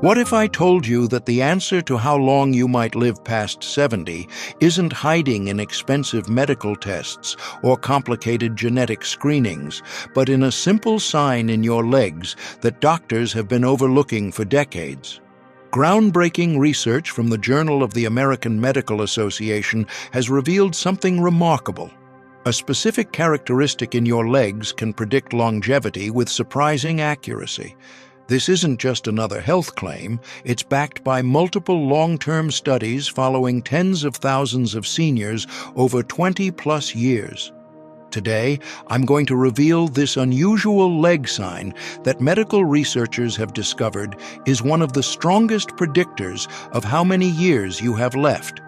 What if I told you that the answer to how long you might live past 70 isn't hiding in expensive medical tests or complicated genetic screenings, but in a simple sign in your legs that doctors have been overlooking for decades? Groundbreaking research from the Journal of the American Medical Association has revealed something remarkable. A specific characteristic in your legs can predict longevity with surprising accuracy. This isn't just another health claim, it's backed by multiple long-term studies following tens of thousands of seniors over 20-plus years. Today, I'm going to reveal this unusual leg sign that medical researchers have discovered is one of the strongest predictors of how many years you have left.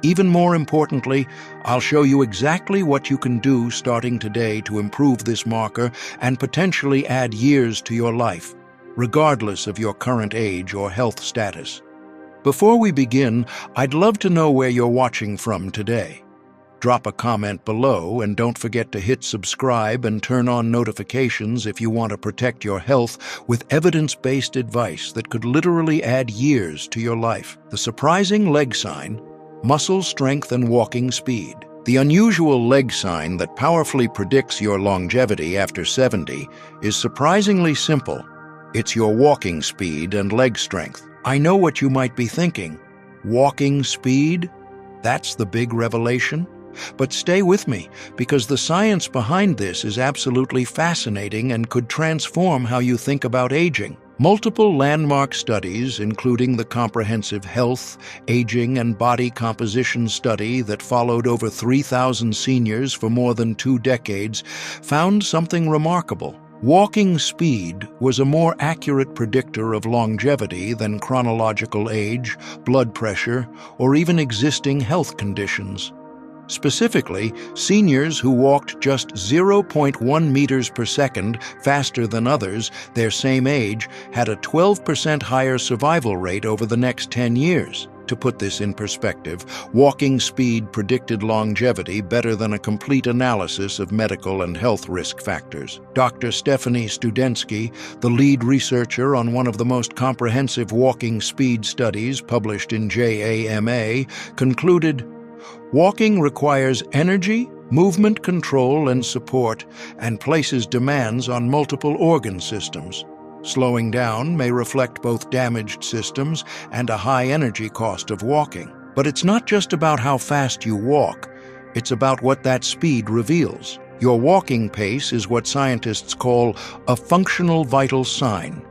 Even more importantly, I'll show you exactly what you can do starting today to improve this marker and potentially add years to your life, regardless of your current age or health status. Before we begin, I'd love to know where you're watching from today. Drop a comment below and don't forget to hit subscribe and turn on notifications if you want to protect your health with evidence-based advice that could literally add years to your life. The surprising leg sign: muscle strength and walking speed. The unusual leg sign that powerfully predicts your longevity after 70 is surprisingly simple. It's your walking speed and leg strength. I know what you might be thinking. Walking speed? That's the big revelation? But stay with me, because the science behind this is absolutely fascinating and could transform how you think about aging. Multiple landmark studies, including the Comprehensive Health, Aging, and Body Composition Study that followed over 3,000 seniors for more than 2 decades, found something remarkable. Walking speed was a more accurate predictor of longevity than chronological age, blood pressure, or even existing health conditions. Specifically, seniors who walked just 0.1 meters per second faster than others their same age had a 12% higher survival rate over the next 10 years. To put this in perspective, walking speed predicted longevity better than a complete analysis of medical and health risk factors. Dr. Stephanie Studensky, the lead researcher on one of the most comprehensive walking speed studies published in JAMA, concluded, "Walking requires energy, movement control, and support, and places demands on multiple organ systems. Slowing down may reflect both damaged systems and a high energy cost of walking. But it's not just about how fast you walk, it's about what that speed reveals. Your walking pace is what scientists call a functional vital sign.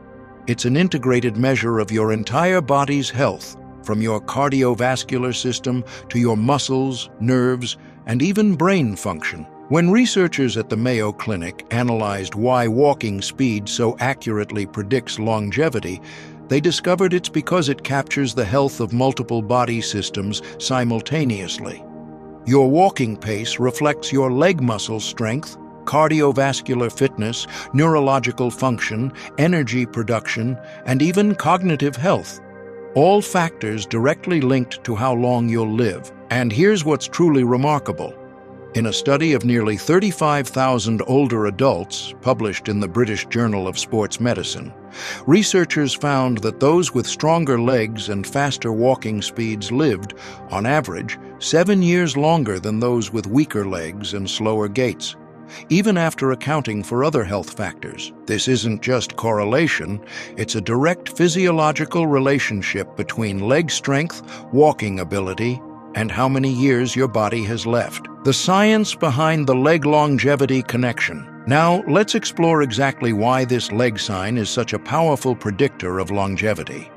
It's an integrated measure of your entire body's health, from your cardiovascular system to your muscles, nerves, and even brain function. When researchers at the Mayo Clinic analyzed why walking speed so accurately predicts longevity, they discovered it's because it captures the health of multiple body systems simultaneously. Your walking pace reflects your leg muscle strength, cardiovascular fitness, neurological function, energy production, and even cognitive health. All factors directly linked to how long you'll live. And here's what's truly remarkable. In a study of nearly 35,000 older adults published in the British Journal of Sports Medicine, researchers found that those with stronger legs and faster walking speeds lived, on average, 7 years longer than those with weaker legs and slower gaits, even after accounting for other health factors. This isn't just correlation, it's a direct physiological relationship between leg strength, walking ability, and how many years your body has left. The science behind the leg longevity connection. Now, let's explore exactly why this leg sign is such a powerful predictor of longevity.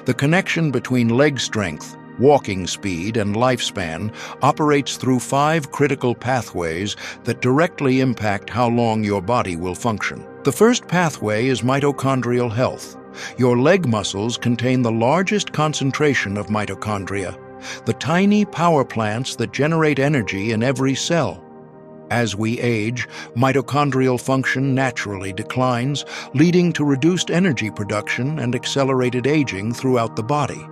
The connection between leg strength, walking speed, and lifespan operates through 5 critical pathways that directly impact how long your body will function. The first pathway is mitochondrial health. Your leg muscles contain the largest concentration of mitochondria, the tiny power plants that generate energy in every cell. As we age, mitochondrial function naturally declines, leading to reduced energy production and accelerated aging throughout the body.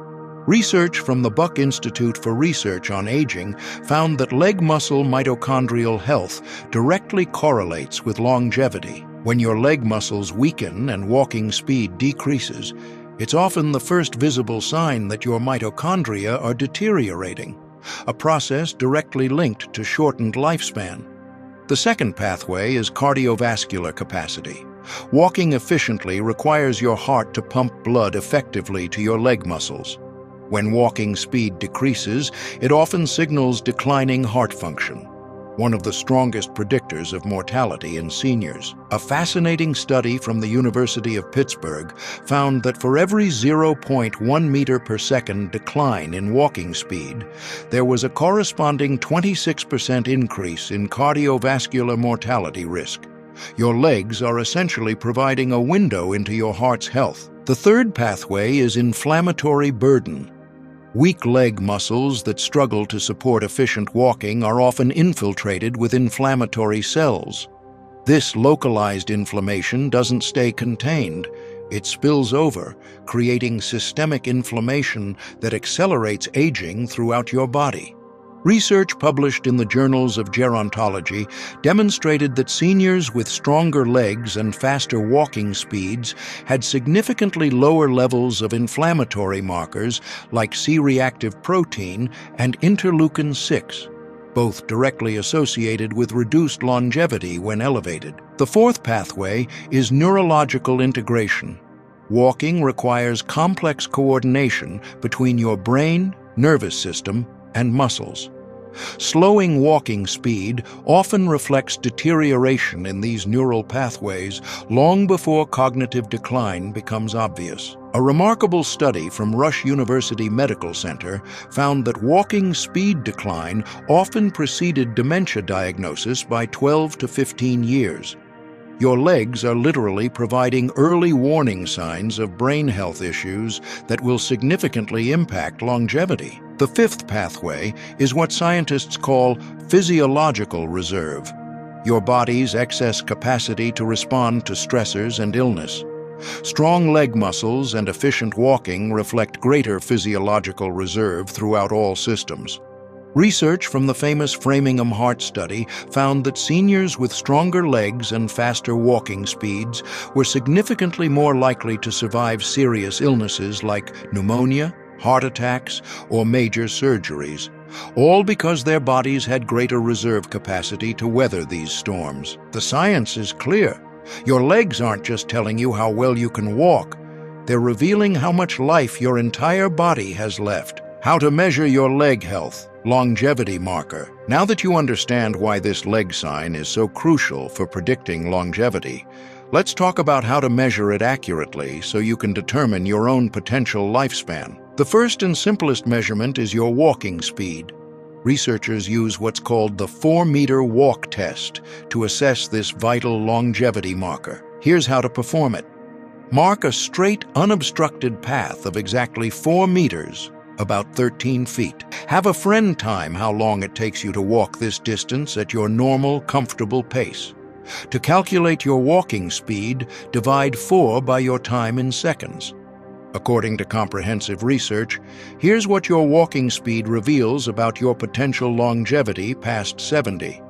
Research from the Buck Institute for Research on Aging found that leg muscle mitochondrial health directly correlates with longevity. When your leg muscles weaken and walking speed decreases, It's often the first visible sign that your mitochondria are deteriorating, a process directly linked to shortened lifespan. The second pathway is cardiovascular capacity. Walking efficiently requires your heart to pump blood effectively to your leg muscles. When walking speed decreases, it often signals declining heart function, one of the strongest predictors of mortality in seniors. A fascinating study from the University of Pittsburgh found that for every 0.1 meter per second decline in walking speed, there was a corresponding 26% increase in cardiovascular mortality risk. Your legs are essentially providing a window into your heart's health. The third pathway is inflammatory burden. Weak leg muscles that struggle to support efficient walking are often infiltrated with inflammatory cells. This localized inflammation doesn't stay contained. It spills over, creating systemic inflammation that accelerates aging throughout your body. Research published in the journals of gerontology demonstrated that seniors with stronger legs and faster walking speeds had significantly lower levels of inflammatory markers like C-reactive protein and interleukin-6, both directly associated with reduced longevity when elevated. The fourth pathway is neurological integration. Walking requires complex coordination between your brain, nervous system, and muscles. Slowing walking speed often reflects deterioration in these neural pathways long before cognitive decline becomes obvious. A remarkable study from Rush University Medical Center found that walking speed decline often preceded dementia diagnosis by 12 to 15 years. Your legs are literally providing early warning signs of brain health issues that will significantly impact longevity. The fifth pathway is what scientists call physiological reserve, your body's excess capacity to respond to stressors and illness. Strong leg muscles and efficient walking reflect greater physiological reserve throughout all systems. Research from the famous Framingham Heart Study found that seniors with stronger legs and faster walking speeds were significantly more likely to survive serious illnesses like pneumonia, heart attacks, or major surgeries, all because their bodies had greater reserve capacity to weather these storms. The science is clear. Your legs aren't just telling you how well you can walk. They're revealing how much life your entire body has left. How to measure your leg health. Longevity marker. Now that you understand why this leg sign is so crucial for predicting longevity, let's talk about how to measure it accurately so you can determine your own potential lifespan. The first and simplest measurement is your walking speed. Researchers use what's called the 4-meter walk test to assess this vital longevity marker. Here's how to perform it. Mark a straight, unobstructed path of exactly 4 meters, about 13 feet. Have a friend time how long it takes you to walk this distance at your normal, comfortable pace. To calculate your walking speed, divide 4 by your time in seconds. According to comprehensive research, here's what your walking speed reveals about your potential longevity past 70.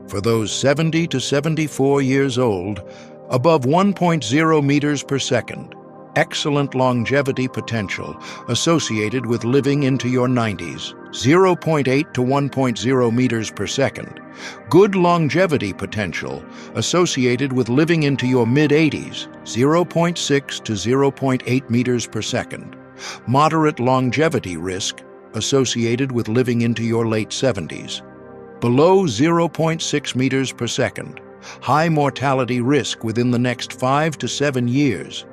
For those 70 to 74 years old, above 1.0 meters per second. Excellent longevity potential associated with living into your 90s, 0.8 to 1.0 meters per second. Good longevity potential associated with living into your mid-80s, 0.6 to 0.8 meters per second. Moderate longevity risk associated with living into your late 70s. Below 0.6 meters per second. High mortality risk within the next 5 to 7 years.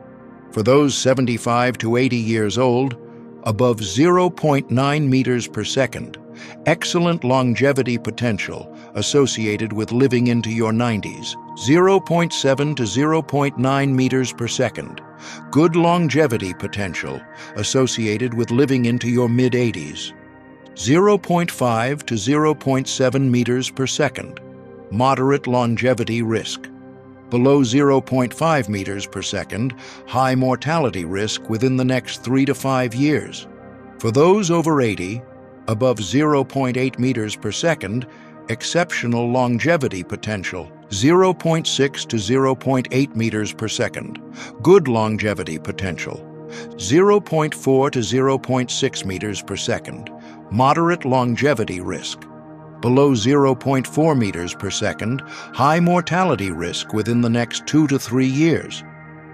For those 75 to 80 years old, above 0.9 meters per second. Excellent longevity potential associated with living into your 90s, 0.7 to 0.9 meters per second. Good longevity potential associated with living into your mid-80s, 0.5 to 0.7 meters per second. Moderate longevity risk. Below 0.5 meters per second, high mortality risk within the next 3 to 5 years. For those over 80, above 0.8 meters per second, exceptional longevity potential, 0.6 to 0.8 meters per second. Good longevity potential, zero point 0.4 to zero point 0.6 meters per second, moderate longevity risk. Below 0.4 meters per second, high mortality risk within the next 2 to 3 years.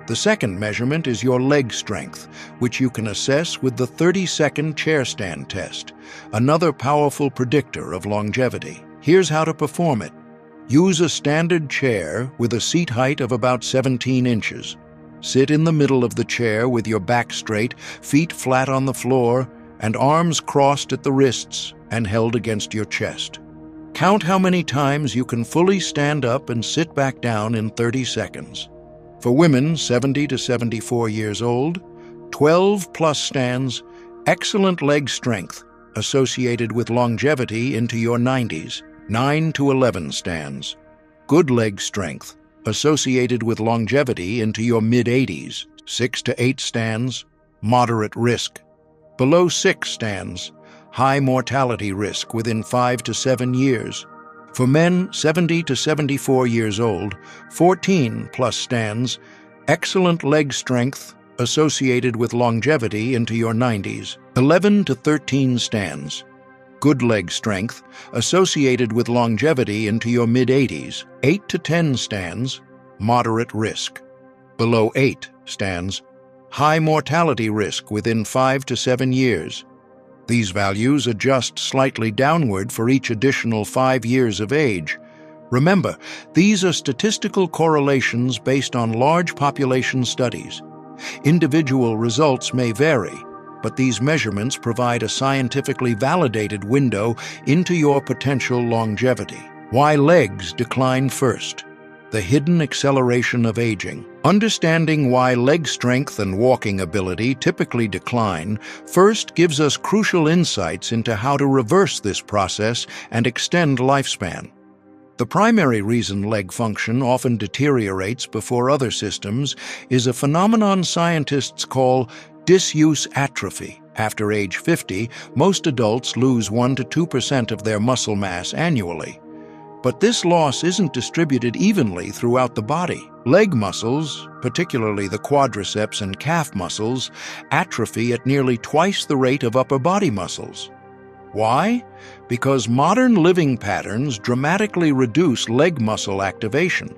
The second measurement is your leg strength, which you can assess with the 30-second chair stand test, another powerful predictor of longevity. Here's how to perform it. Use a standard chair with a seat height of about 17 inches. Sit in the middle of the chair with your back straight, feet flat on the floor, and arms crossed at the wrists and held against your chest. Count how many times you can fully stand up and sit back down in 30 seconds. For women 70 to 74 years old, 12 plus stands, excellent leg strength associated with longevity into your 90s, 9 to 11 stands. Good leg strength associated with longevity into your mid-80s, 6 to 8 stands, moderate risk. Below 6 stands, high mortality risk within 5 to 7 years. For men 70 to 74 years old, 14 plus stands, excellent leg strength associated with longevity into your 90s, 11 to 13 stands. Good leg strength associated with longevity into your mid-80s, 8 to 10 stands, moderate risk. Below 8 stands, high mortality risk within 5 to 7 years. These values adjust slightly downward for each additional 5 years of age. Remember, these are statistical correlations based on large population studies. Individual results may vary, but these measurements provide a scientifically validated window into your potential longevity. Why legs decline first? The hidden acceleration of aging. Understanding why leg strength and walking ability typically decline first gives us crucial insights into how to reverse this process and extend lifespan. The primary reason leg function often deteriorates before other systems is a phenomenon scientists call disuse atrophy. After age 50, most adults lose 1 to 2% of their muscle mass annually. But this loss isn't distributed evenly throughout the body. Leg muscles, particularly the quadriceps and calf muscles, atrophy at nearly twice the rate of upper body muscles. Why? Because modern living patterns dramatically reduce leg muscle activation.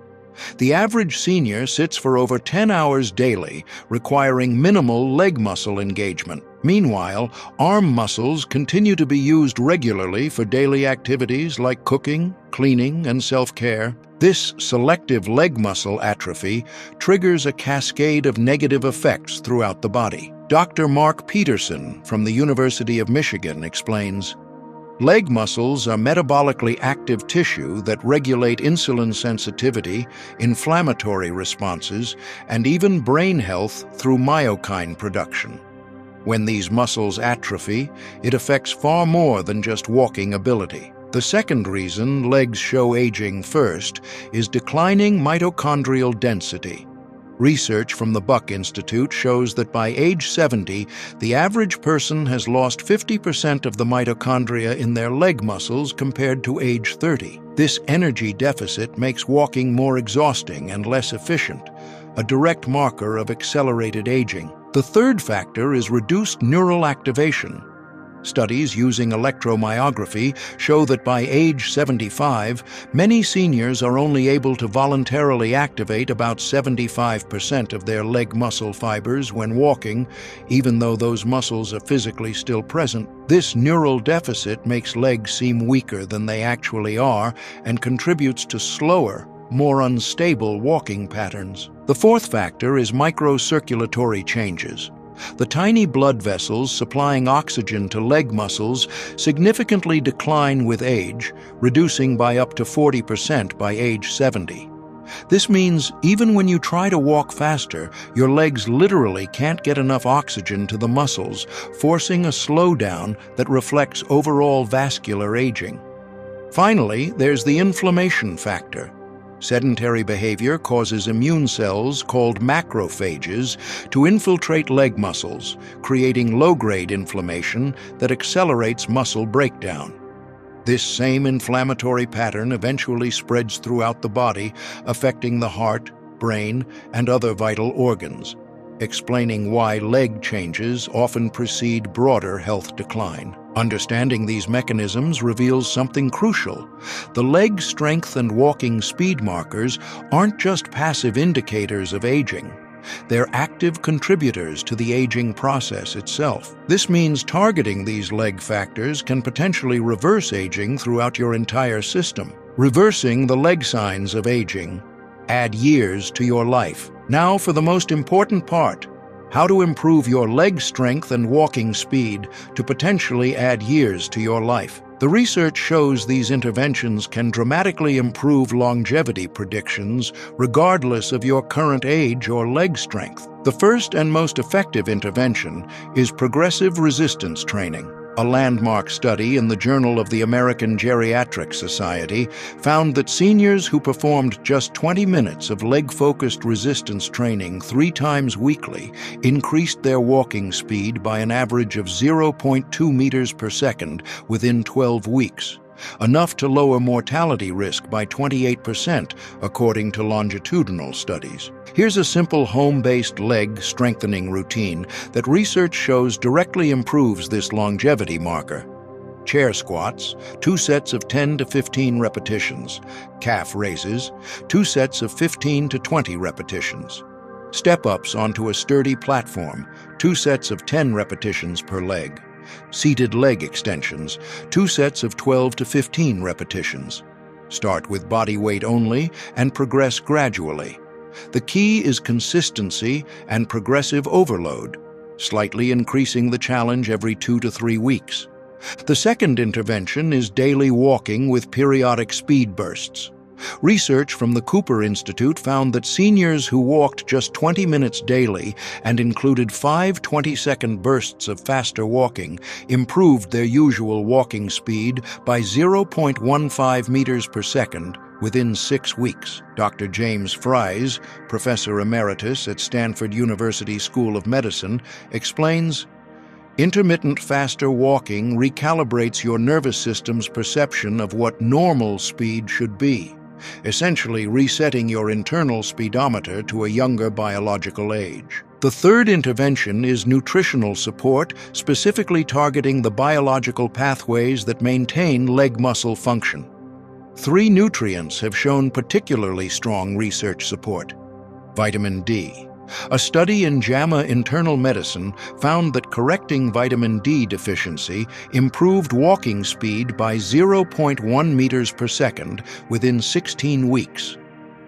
The average senior sits for over 10 hours daily, requiring minimal leg muscle engagement. Meanwhile, arm muscles continue to be used regularly for daily activities like cooking, cleaning, and self-care. This selective leg muscle atrophy triggers a cascade of negative effects throughout the body. Dr. Mark Peterson from the University of Michigan explains, leg muscles are metabolically active tissue that regulate insulin sensitivity, inflammatory responses, and even brain health through myokine production. When these muscles atrophy, it affects far more than just walking ability. The second reason legs show aging first is declining mitochondrial density. Research from the Buck Institute shows that by age 70, the average person has lost 50% of the mitochondria in their leg muscles compared to age 30. This energy deficit makes walking more exhausting and less efficient, a direct marker of accelerated aging. The third factor is reduced neural activation. Studies using electromyography show that by age 75, many seniors are only able to voluntarily activate about 75% of their leg muscle fibers when walking, even though those muscles are physically still present. This neural deficit makes legs seem weaker than they actually are and contributes to slower, more unstable walking patterns. The fourth factor is microcirculatory changes. The tiny blood vessels supplying oxygen to leg muscles significantly decline with age, reducing by up to 40% by age 70. This means even when you try to walk faster, your legs literally can't get enough oxygen to the muscles, forcing a slowdown that reflects overall vascular aging. Finally, there's the inflammation factor. Sedentary behavior causes immune cells called macrophages to infiltrate leg muscles, creating low-grade inflammation that accelerates muscle breakdown. This same inflammatory pattern eventually spreads throughout the body, affecting the heart, brain, and other vital organs. explaining why leg changes often precede broader health decline. Understanding these mechanisms reveals something crucial. The leg strength and walking speed markers aren't just passive indicators of aging. They're active contributors to the aging process itself. This means targeting these leg factors can potentially reverse aging throughout your entire system. Reversing the leg signs of aging. Add years to your life. Now for the most important part: how to improve your leg strength and walking speed to potentially add years to your life. The research shows these interventions can dramatically improve longevity predictions regardless of your current age or leg strength. The first and most effective intervention is progressive resistance training. A landmark study in the Journal of the American Geriatric Society found that seniors who performed just 20 minutes of leg-focused resistance training 3 times weekly increased their walking speed by an average of 0.2 meters per second within 12 weeks, enough to lower mortality risk by 28%, according to longitudinal studies. Here's a simple home-based leg strengthening routine that research shows directly improves this longevity marker. Chair squats, 2 sets of 10 to 15 repetitions. Calf raises, 2 sets of 15 to 20 repetitions. Step-ups onto a sturdy platform, 2 sets of 10 repetitions per leg. Seated leg extensions, 2 sets of 12 to 15 repetitions. Start with body weight only and progress gradually. The key is consistency and progressive overload, slightly increasing the challenge every 2 to 3 weeks. The second intervention is daily walking with periodic speed bursts. Research from the Cooper Institute found that seniors who walked just 20 minutes daily and included 5 20-second bursts of faster walking improved their usual walking speed by 0.15 meters per second within 6 weeks. Dr. James Fries, professor emeritus at Stanford University School of Medicine, explains, "Intermittent faster walking recalibrates your nervous system's perception of what normal speed should be, essentially resetting your internal speedometer to a younger biological age." The third intervention is nutritional support, specifically targeting the biological pathways that maintain leg muscle function. 3 nutrients have shown particularly strong research support. Vitamin D. A study in JAMA Internal Medicine found that correcting vitamin D deficiency improved walking speed by 0.1 meters per second within 16 weeks.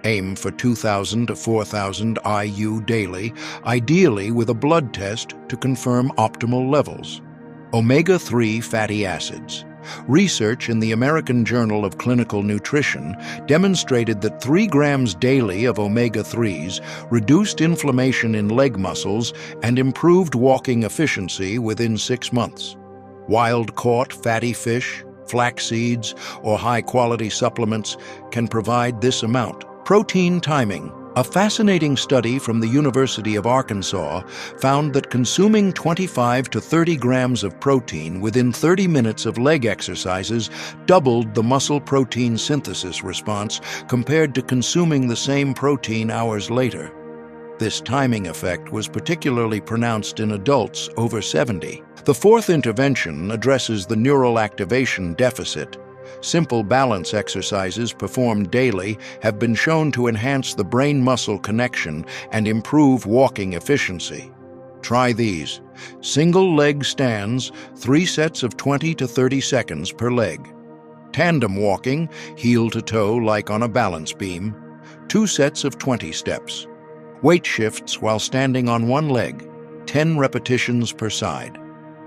Aim for 2,000 to 4,000 IU daily, ideally with a blood test to confirm optimal levels. Omega-3 fatty acids. Research in the American Journal of Clinical Nutrition demonstrated that 3 grams daily of omega-3s reduced inflammation in leg muscles and improved walking efficiency within 6 months. Wild-caught fatty fish, flax seeds, or high-quality supplements can provide this amount. Protein timing. A fascinating study from the University of Arkansas found that consuming 25 to 30 grams of protein within 30 minutes of leg exercises doubled the muscle protein synthesis response compared to consuming the same protein hours later. This timing effect was particularly pronounced in adults over 70. The fourth intervention addresses the neural activation deficit. Simple balance exercises performed daily have been shown to enhance the brain-muscle connection and improve walking efficiency. Try these. Single leg stands, 3 sets of 20 to 30 seconds per leg. Tandem walking, heel to toe like on a balance beam, 2 sets of 20 steps. Weight shifts while standing on one leg, 10 repetitions per side.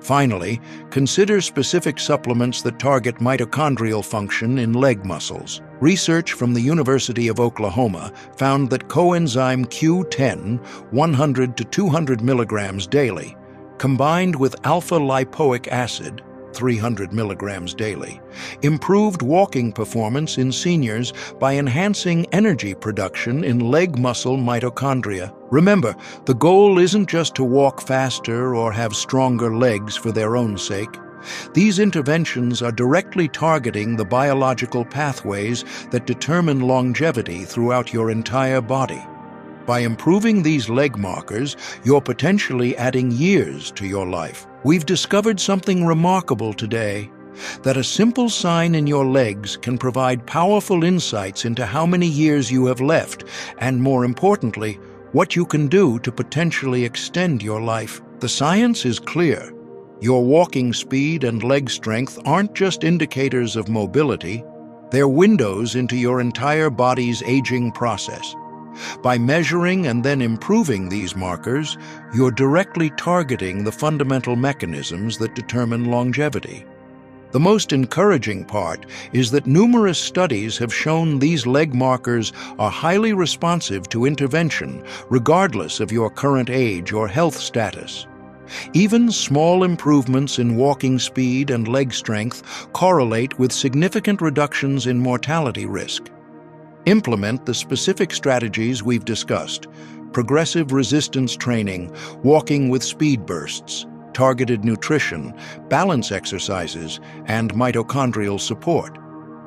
Finally, consider specific supplements that target mitochondrial function in leg muscles. Research from the University of Oklahoma found that coenzyme Q10, 100 to 200 milligrams daily, combined with alpha-lipoic acid, 300 milligrams daily, improved walking performance in seniors by enhancing energy production in leg muscle mitochondria. Remember, the goal isn't just to walk faster or have stronger legs for their own sake. These interventions are directly targeting the biological pathways that determine longevity throughout your entire body. By improving these leg markers, you're potentially adding years to your life. We've discovered something remarkable today, that a simple sign in your legs can provide powerful insights into how many years you have left, and more importantly, what you can do to potentially extend your life. The science is clear. Your walking speed and leg strength aren't just indicators of mobility, they're windows into your entire body's aging process. By measuring and then improving these markers, you're directly targeting the fundamental mechanisms that determine longevity. The most encouraging part is that numerous studies have shown these leg markers are highly responsive to intervention, regardless of your current age or health status. Even small improvements in walking speed and leg strength correlate with significant reductions in mortality risk. Implement the specific strategies we've discussed: progressive resistance training, walking with speed bursts, targeted nutrition, balance exercises, and mitochondrial support,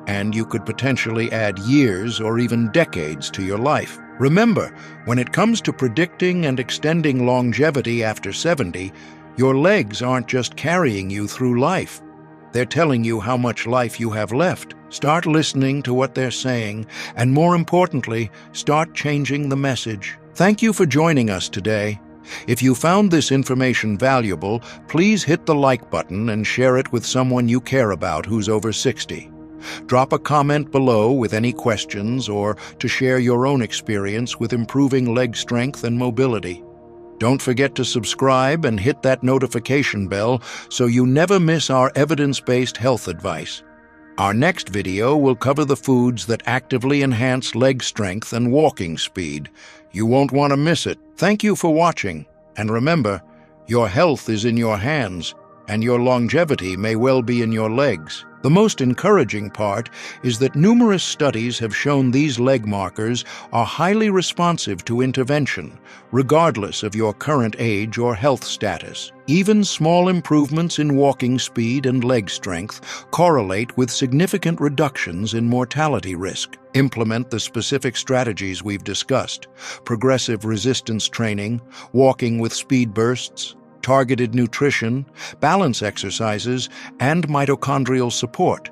and you could potentially add years or even decades to your life. Remember, when it comes to predicting and extending longevity after 70, your legs aren't just carrying you through life. They're telling you how much life you have left. Start listening to what they're saying, and more importantly, start changing the message. Thank you for joining us today. If you found this information valuable, please hit the like button and share it with someone you care about who's over 60. Drop a comment below with any questions or to share your own experience with improving leg strength and mobility. Don't forget to subscribe and hit that notification bell so you never miss our evidence-based health advice. Our next video will cover the foods that actively enhance leg strength and walking speed. You won't want to miss it. Thank you for watching, and remember, your health is in your hands, and your longevity may well be in your legs. The most encouraging part is that numerous studies have shown these leg markers are highly responsive to intervention, regardless of your current age or health status. Even small improvements in walking speed and leg strength correlate with significant reductions in mortality risk. Implement the specific strategies we've discussed: progressive resistance training, walking with speed bursts, targeted nutrition, balance exercises, and mitochondrial support,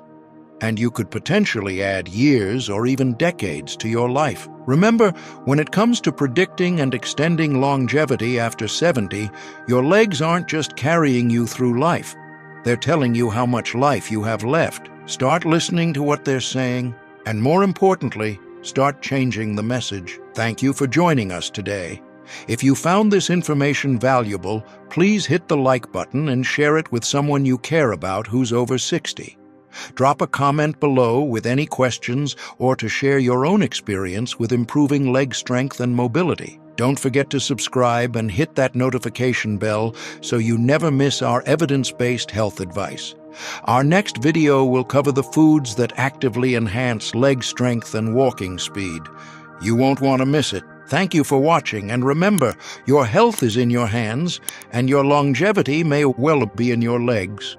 and you could potentially add years or even decades to your life. Remember, when it comes to predicting and extending longevity after 70, your legs aren't just carrying you through life. They're telling you how much life you have left. Start listening to what they're saying, and more importantly, start changing the message. Thank you for joining us today. If you found this information valuable, please hit the like button and share it with someone you care about who's over 60. Drop a comment below with any questions or to share your own experience with improving leg strength and mobility. Don't forget to subscribe and hit that notification bell so you never miss our evidence-based health advice. Our next video will cover the foods that actively enhance leg strength and walking speed. You won't want to miss it. Thank you for watching, and remember, your health is in your hands, and your longevity may well be in your legs.